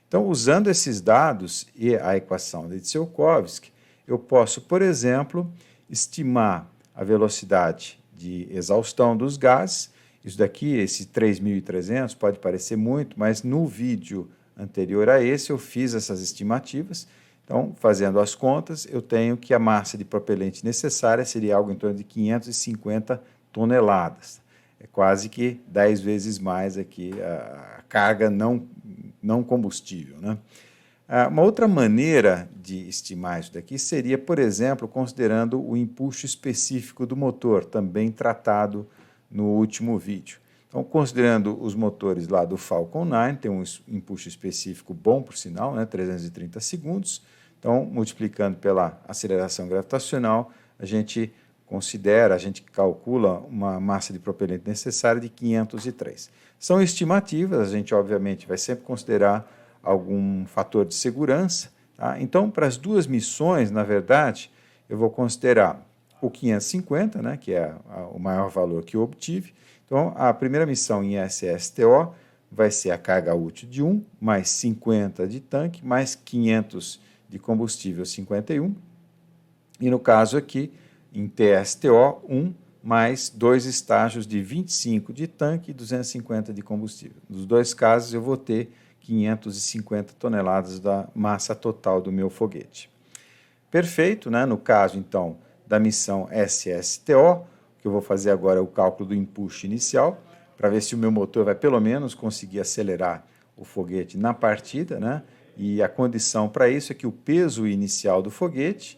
Então, usando esses dados e a equação de Tsiolkovsky, eu posso, por exemplo, estimar a velocidade de exaustão dos gases. Isso daqui, esse 3.300, pode parecer muito, mas no vídeo anterior a esse eu fiz essas estimativas. Então, fazendo as contas, eu tenho que a massa de propelente necessária seria algo em torno de 550 toneladas. É quase que 10 vezes mais aqui a carga não combustível, né? Uma outra maneira de estimar isso daqui seria, por exemplo, considerando o empuxo específico do motor, também tratado no último vídeo. Então, considerando os motores lá do Falcon 9, tem um empuxo específico bom, por sinal, né, 330 segundos. Então, multiplicando pela aceleração gravitacional, a gente calcula uma massa de propelente necessária de 503. São estimativas, a gente obviamente vai sempre considerar algum fator de segurança. Tá? Então, para as duas missões, na verdade, eu vou considerar o 550, né, que é o maior valor que eu obtive. Então, a primeira missão em SSTO vai ser a carga útil de 1, mais 50 de tanque, mais 500 de combustível, 51. E no caso aqui, em TSTO, 1 mais 2 estágios de 25 de tanque e 250 de combustível. Nos dois casos, eu vou ter 550 toneladas da massa total do meu foguete. Perfeito, né? No caso, então, da missão SSTO, o que eu vou fazer agora é o cálculo do empuxo inicial, para ver se o meu motor vai pelo menos conseguir acelerar o foguete na partida, né? E a condição para isso é que o peso inicial do foguete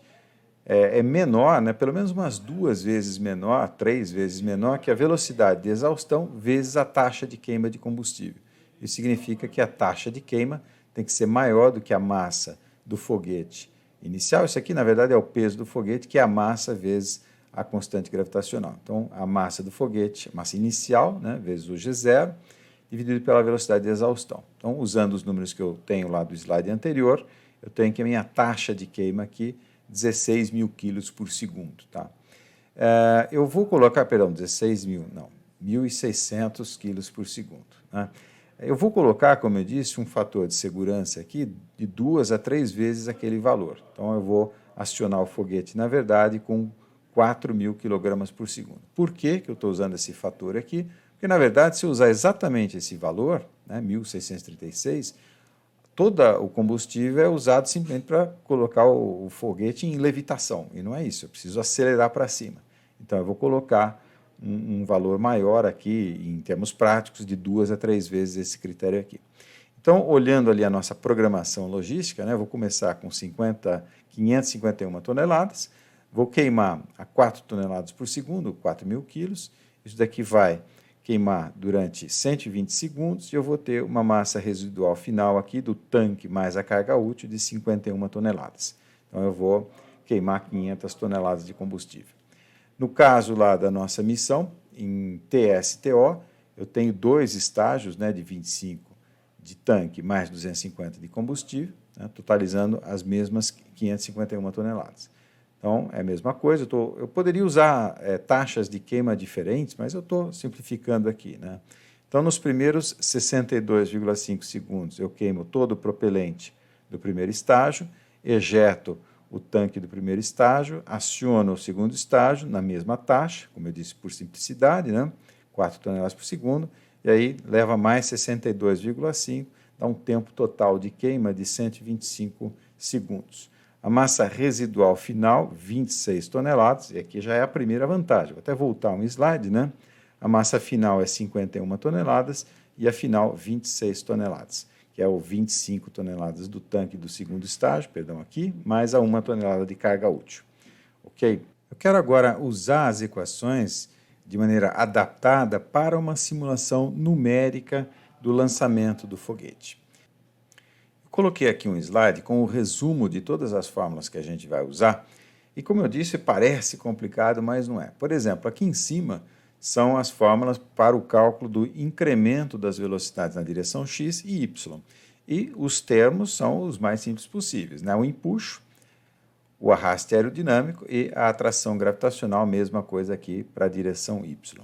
é menor, né, pelo menos umas 2 vezes menor, 3 vezes menor que a velocidade de exaustão vezes a taxa de queima de combustível. Isso significa que a taxa de queima tem que ser maior do que a massa do foguete inicial. Isso aqui, na verdade, é o peso do foguete, que é a massa vezes a constante gravitacional. Então, a massa do foguete, a massa inicial, né, vezes o G0, dividido pela velocidade de exaustão. Então, usando os números que eu tenho lá do slide anterior, eu tenho que a minha taxa de queima aqui 16 mil quilos por segundo. Tá? Eu vou colocar, 1.600 quilos por segundo. Né? Eu vou colocar, como eu disse, um fator de segurança aqui de 2 a 3 vezes aquele valor. Então, eu vou acionar o foguete, na verdade, com 4.000 quilogramas por segundo. Por que eu estou usando esse fator aqui? Porque, na verdade, se eu usar exatamente esse valor, né, 1.636, todo o combustível é usado simplesmente para colocar o foguete em levitação, e não é isso, eu preciso acelerar para cima. Então, eu vou colocar um valor maior aqui, em termos práticos, de 2 a 3 vezes esse critério aqui. Então, olhando ali a nossa programação logística, né, eu vou começar com 551 toneladas, vou queimar a 4 toneladas por segundo, 4.000 quilos, isso daqui vai queimar durante 120 segundos e eu vou ter uma massa residual final aqui do tanque mais a carga útil de 51 toneladas. Então, eu vou queimar 500 toneladas de combustível. No caso lá da nossa missão, em TSTO, eu tenho 2 estágios, né, de 25 de tanque mais 250 de combustível, né, totalizando as mesmas 551 toneladas. Então, é a mesma coisa, eu poderia usar taxas de queima diferentes, mas eu estou simplificando aqui. Né? Então, nos primeiros 62,5 segundos, eu queimo todo o propelente do primeiro estágio, ejeto o tanque do primeiro estágio, aciono o segundo estágio na mesma taxa, como eu disse, por simplicidade, né? 4 toneladas por segundo, e aí leva mais 62,5, dá um tempo total de queima de 125 segundos. A massa residual final, 26 toneladas, e aqui já é a primeira vantagem. Vou até voltar um slide, né? A massa final é 51 toneladas e a final 26 toneladas, que é o 25 toneladas do tanque do segundo estágio, perdão, aqui, mais a 1 tonelada de carga útil. Ok? Eu quero agora usar as equações de maneira adaptada para uma simulação numérica do lançamento do foguete. Eu coloquei aqui um slide com o resumo de todas as fórmulas que a gente vai usar, e como eu disse, parece complicado, mas não é. Por exemplo, aqui em cima são as fórmulas para o cálculo do incremento das velocidades na direção x e y. E os termos são os mais simples possíveis, né? O empuxo, o arraste aerodinâmico e a atração gravitacional, mesma coisa aqui para a direção y.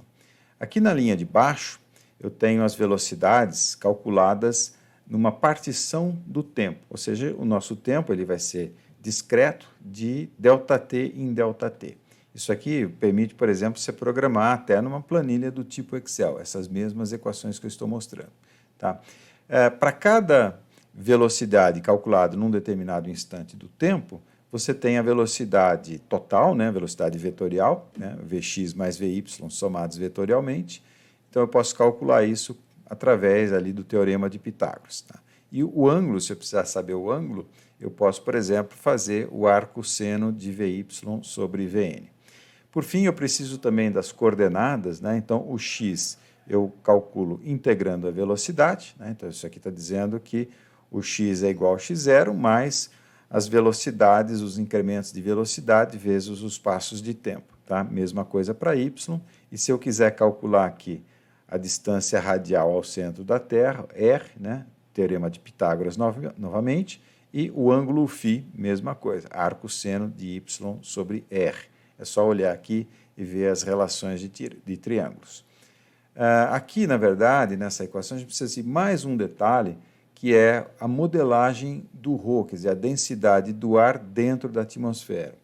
Aqui na linha de baixo, eu tenho as velocidades calculadas numa partição do tempo, ou seja, o nosso tempo ele vai ser discreto de ΔT em ΔT. Isso aqui permite, por exemplo, você programar até numa planilha do tipo Excel, essas mesmas equações que eu estou mostrando. Tá? Para cada velocidade calculada num determinado instante do tempo, você tem a velocidade total, né, velocidade vetorial, né, Vx mais Vy somados vetorialmente. Então, eu posso calcular isso através ali do teorema de Pitágoras. Tá? E o ângulo, se eu precisar saber o ângulo, eu posso, por exemplo, fazer o arco seno de Vy sobre Vn. Por fim, eu preciso também das coordenadas, né? Então, o x eu calculo integrando a velocidade, né? Então, isso aqui está dizendo que o x é igual a x0 mais as velocidades, os incrementos de velocidade vezes os passos de tempo. Tá? Mesma coisa para y. E se eu quiser calcular aqui a distância radial ao centro da Terra, r, né? Teorema de Pitágoras novamente, e o ângulo φ, mesma coisa, arco seno de y sobre r. É só olhar aqui e ver as relações de triângulos. Aqui, na verdade, nessa equação, a gente precisa de mais um detalhe, que é a modelagem do ρ, quer dizer, a densidade do ar dentro da atmosfera.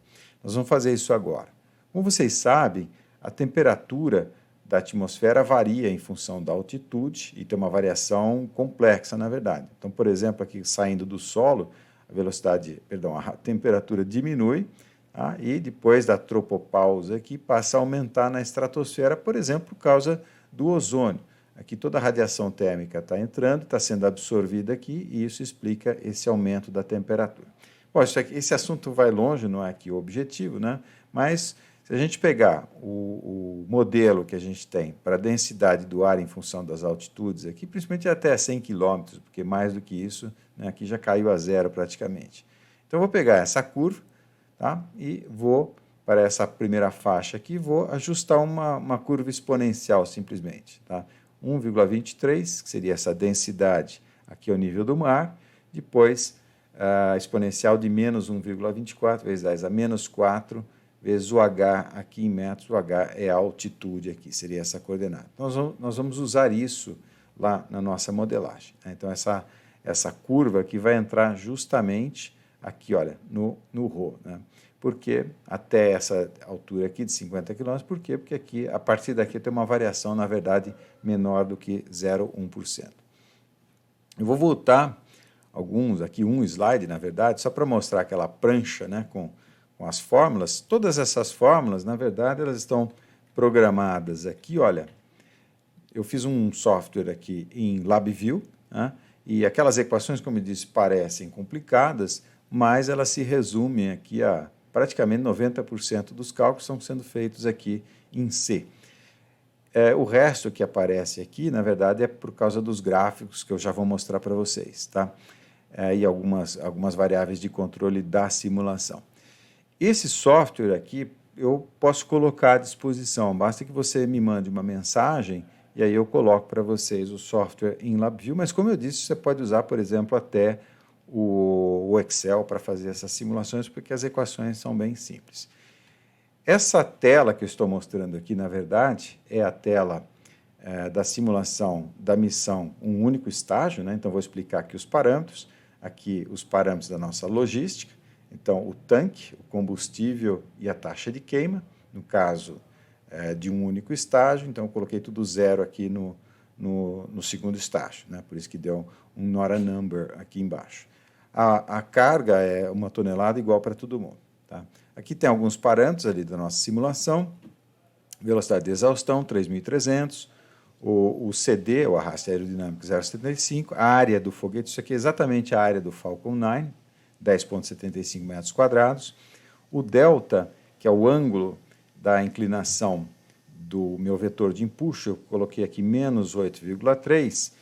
Nós vamos fazer isso agora. Como vocês sabem, a temperatura da atmosfera varia em função da altitude e tem uma variação complexa, na verdade. Então, por exemplo, aqui saindo do solo, a temperatura diminui, tá? E depois da tropopausa aqui passa a aumentar na estratosfera, por exemplo, por causa do ozônio. Aqui toda a radiação térmica está entrando, está sendo absorvida aqui, e isso explica esse aumento da temperatura. Bom, esse assunto vai longe, não é aqui o objetivo, né? Mas se a gente pegar o modelo que a gente tem para a densidade do ar em função das altitudes aqui, principalmente até 100 km, porque mais do que isso, né, aqui já caiu a zero praticamente. Então, eu vou pegar essa curva, tá? E vou, para essa primeira faixa aqui, vou ajustar uma curva exponencial simplesmente. Tá? 1,23, que seria essa densidade aqui ao nível do mar, depois a exponencial de menos 1,24 vezes 10 a menos 4, vezes o H aqui em metros, o H é a altitude aqui, seria essa coordenada. Nós vamos usar isso lá na nossa modelagem. Né? Então, essa curva aqui vai entrar justamente aqui, olha, no ρ, né? Porque até essa altura aqui de 50 km, por quê? Porque aqui, a partir daqui tem uma variação, na verdade, menor do que 0,1%. Eu vou voltar aqui um slide, na verdade, só para mostrar aquela prancha, né, com as fórmulas. Todas essas fórmulas, na verdade, elas estão programadas aqui, olha, eu fiz um software aqui em LabVIEW, né, e aquelas equações, como eu disse, parecem complicadas, mas elas se resumem aqui a praticamente 90% dos cálculos estão sendo feitos aqui em C. O resto que aparece aqui, na verdade, é por causa dos gráficos que eu já vou mostrar para vocês, tá? E algumas variáveis de controle da simulação. Esse software aqui eu posso colocar à disposição, basta que você me mande uma mensagem e aí eu coloco para vocês o software em LabVIEW, mas como eu disse, você pode usar, por exemplo, até o Excel para fazer essas simulações, porque as equações são bem simples. Essa tela que eu estou mostrando aqui, na verdade, é a tela da simulação da missão um único estágio, né? Então, vou explicar aqui os parâmetros, aqui os parâmetros da nossa logística, então o tanque, o combustível e a taxa de queima, no caso de um único estágio, então eu coloquei tudo zero aqui no segundo estágio, né? Por isso que deu um not a number aqui embaixo. A carga é 1 tonelada igual para todo mundo. Tá? Aqui tem alguns parâmetros ali da nossa simulação, velocidade de exaustão 3.300, o CD, o arraste aerodinâmico 0,75, a área do foguete, isso aqui é exatamente a área do Falcon 9, 10,75 metros quadrados, o delta, que é o ângulo da inclinação do meu vetor de empuxo, eu coloquei aqui menos 8,3,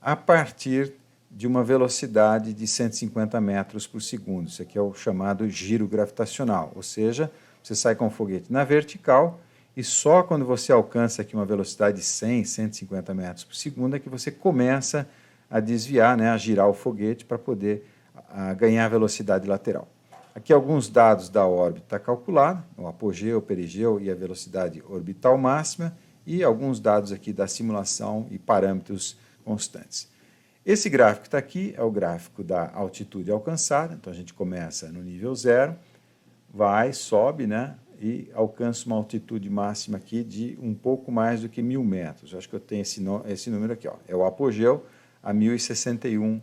a partir de uma velocidade de 150 metros por segundo. Isso aqui é o chamado giro gravitacional, ou seja, você sai com o foguete na vertical e só quando você alcança aqui uma velocidade de 100, 150 metros por segundo é que você começa a desviar, né, a girar o foguete para poder ganhar velocidade lateral. Aqui alguns dados da órbita calculada, o apogeu, o perigeu e a velocidade orbital máxima, e alguns dados aqui da simulação e parâmetros constantes. Esse gráfico que está aqui é o gráfico da altitude alcançada, então a gente começa no nível 0, vai, sobe, né, e alcança uma altitude máxima aqui de um pouco mais do que 1.000 metros. Eu acho que eu tenho esse número aqui, ó, é o apogeu a 1.061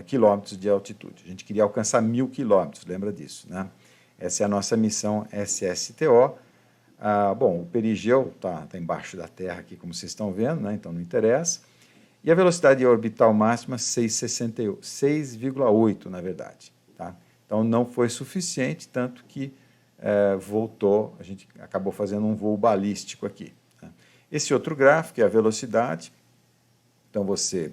quilômetros de altitude. A gente queria alcançar 1.000 quilômetros, lembra disso, né? Essa é a nossa missão SSTO. Bom, o perigeu está embaixo da Terra aqui, como vocês estão vendo, né? Então não interessa. E a velocidade orbital máxima, 6,8, na verdade. Tá? Então não foi suficiente, tanto que voltou, a gente acabou fazendo um voo balístico aqui. Tá? Esse outro gráfico é a velocidade. Então você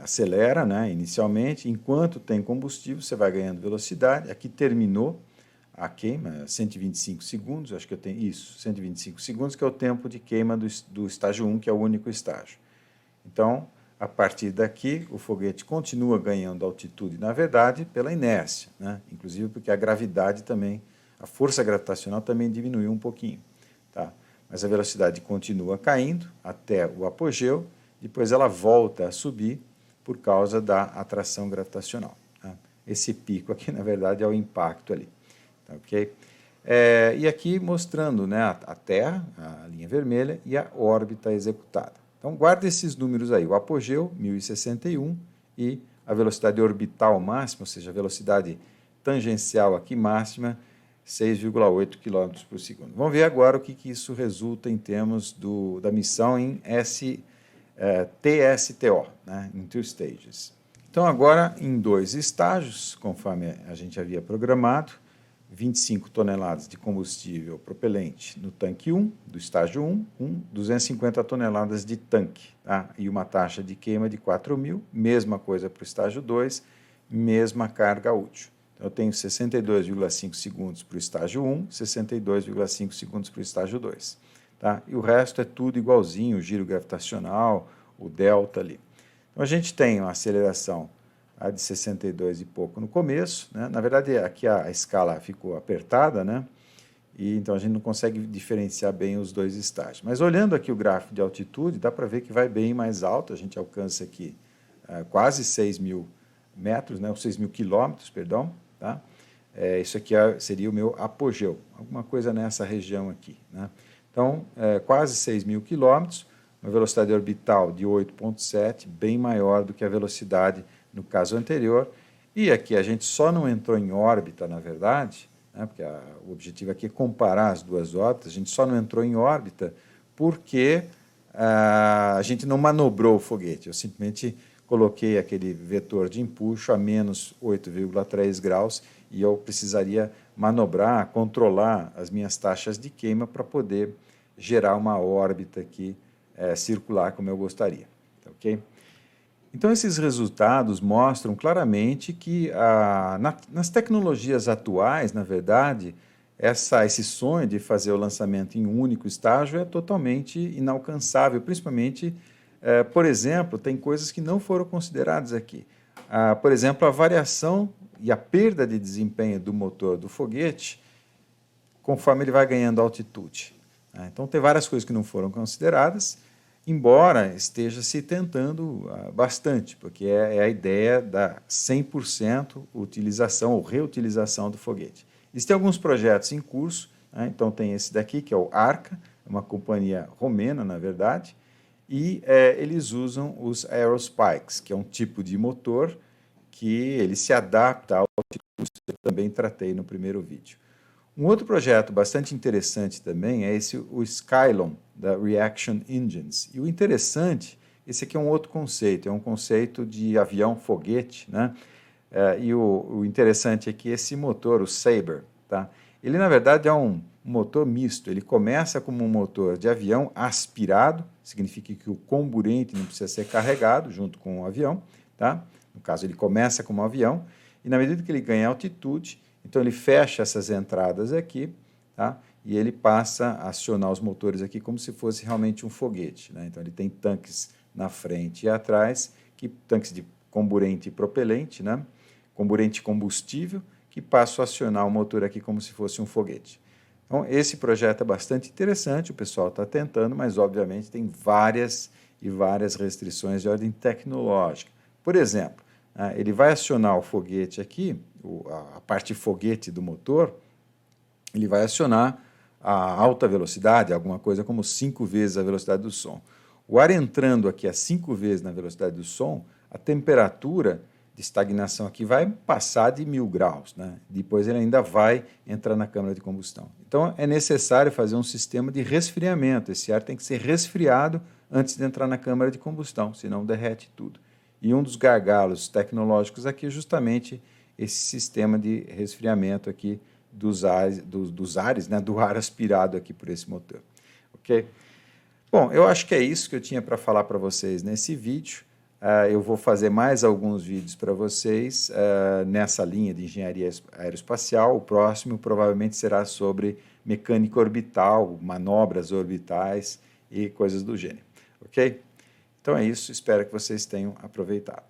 acelera, né, inicialmente, enquanto tem combustível, você vai ganhando velocidade. Aqui terminou a queima, 125 segundos, acho que eu tenho isso, 125 segundos, que é o tempo de queima do estágio 1, que é o único estágio. Então, a partir daqui, o foguete continua ganhando altitude, na verdade, pela inércia, né? Inclusive porque a gravidade também, a força gravitacional também diminuiu um pouquinho. Tá? Mas a velocidade continua caindo até o apogeu, depois ela volta a subir por causa da atração gravitacional. Tá? Esse pico aqui, na verdade, é o impacto ali. Tá, okay? E aqui mostrando, né, a Terra, a linha vermelha, e a órbita executada. Então, guarda esses números aí, o apogeu, 1.061, e a velocidade orbital máxima, ou seja, a velocidade tangencial aqui máxima, 6,8 km por segundo. Vamos ver agora o que isso resulta em termos da missão em TSTO, né, em two stages. Então, agora em 2 estágios, conforme a gente havia programado, 25 toneladas de combustível propelente no tanque 1, do estágio 1, 250 toneladas de tanque, tá? E uma taxa de queima de 4.000, mesma coisa para o estágio 2, mesma carga útil. Então, eu tenho 62,5 segundos para o estágio 1, 62,5 segundos para o estágio 2. Tá? E o resto é tudo igualzinho, o giro gravitacional, o delta ali. Então, a gente tem uma aceleração de 62 e pouco no começo, né? Na verdade, aqui a escala ficou apertada, né? E então a gente não consegue diferenciar bem os 2 estágios. Mas olhando aqui o gráfico de altitude, dá para ver que vai bem mais alto, a gente alcança aqui quase 6.000 metros, né? 6.000 quilômetros, perdão, tá? Isso aqui seria o meu apogeu, alguma coisa nessa região aqui, né? Então, quase 6.000 quilômetros, uma velocidade orbital de 8,7, bem maior do que a velocidade no caso anterior. E aqui a gente só não entrou em órbita, na verdade, né, porque o objetivo aqui é comparar as 2 órbitas, a gente só não entrou em órbita porque a gente não manobrou o foguete, eu simplesmente coloquei aquele vetor de empuxo a menos 8,3 graus e eu precisaria manobrar, controlar as minhas taxas de queima para poder gerar uma órbita aqui circular como eu gostaria. Tá, ok? Então, esses resultados mostram claramente que nas tecnologias atuais, na verdade, esse sonho de fazer o lançamento em um único estágio é totalmente inalcançável, principalmente, por exemplo, tem coisas que não foram consideradas aqui. Por exemplo, a variação e a perda de desempenho do motor do foguete conforme ele vai ganhando altitude. né? Então, tem várias coisas que não foram consideradas, embora esteja se tentando bastante, porque é a ideia da 100% utilização ou reutilização do foguete. Existem alguns projetos em curso, né? Então tem esse daqui, que é o ARCA, uma companhia romena, na verdade, e eles usam os Aerospikes, que é um tipo de motor que ele se adapta ao altitude, que eu também tratei no primeiro vídeo. Um outro projeto bastante interessante também é o Skylon, da Reaction Engines. E o interessante, esse aqui é um outro conceito, é um conceito de avião-foguete, né? E o interessante é que esse motor, o Sabre, tá? Ele na verdade é um motor misto, ele começa como um motor de avião aspirado, significa que o comburente não precisa ser carregado junto com o avião, tá? No caso, ele começa como um avião, e na medida que ele ganha altitude, então ele fecha essas entradas aqui, tá? E ele passa a acionar os motores aqui como se fosse realmente um foguete, né? Então ele tem tanques na frente e atrás, tanques de comburente e propelente, né? Comburente combustível, que passam a acionar o motor aqui como se fosse um foguete. Então, esse projeto é bastante interessante, o pessoal está tentando, mas, obviamente, tem várias e várias restrições de ordem tecnológica. Por exemplo, ele vai acionar o foguete aqui, a parte foguete do motor, ele vai acionar a alta velocidade, alguma coisa como 5 vezes a velocidade do som. O ar entrando aqui a 5 vezes na velocidade do som, a temperatura de estagnação aqui vai passar de 1000 graus, né? Depois ele ainda vai entrar na câmara de combustão. Então, é necessário fazer um sistema de resfriamento. Esse ar tem que ser resfriado antes de entrar na câmara de combustão, senão derrete tudo. E um dos gargalos tecnológicos aqui é justamente esse sistema de resfriamento aqui dos ares, né? Do ar aspirado aqui por esse motor. Ok? Bom, eu acho que é isso que eu tinha para falar para vocês nesse vídeo. Eu vou fazer mais alguns vídeos para vocês nessa linha de engenharia aeroespacial. O próximo provavelmente será sobre mecânica orbital, manobras orbitais e coisas do gênero. Ok? Então é isso, espero que vocês tenham aproveitado.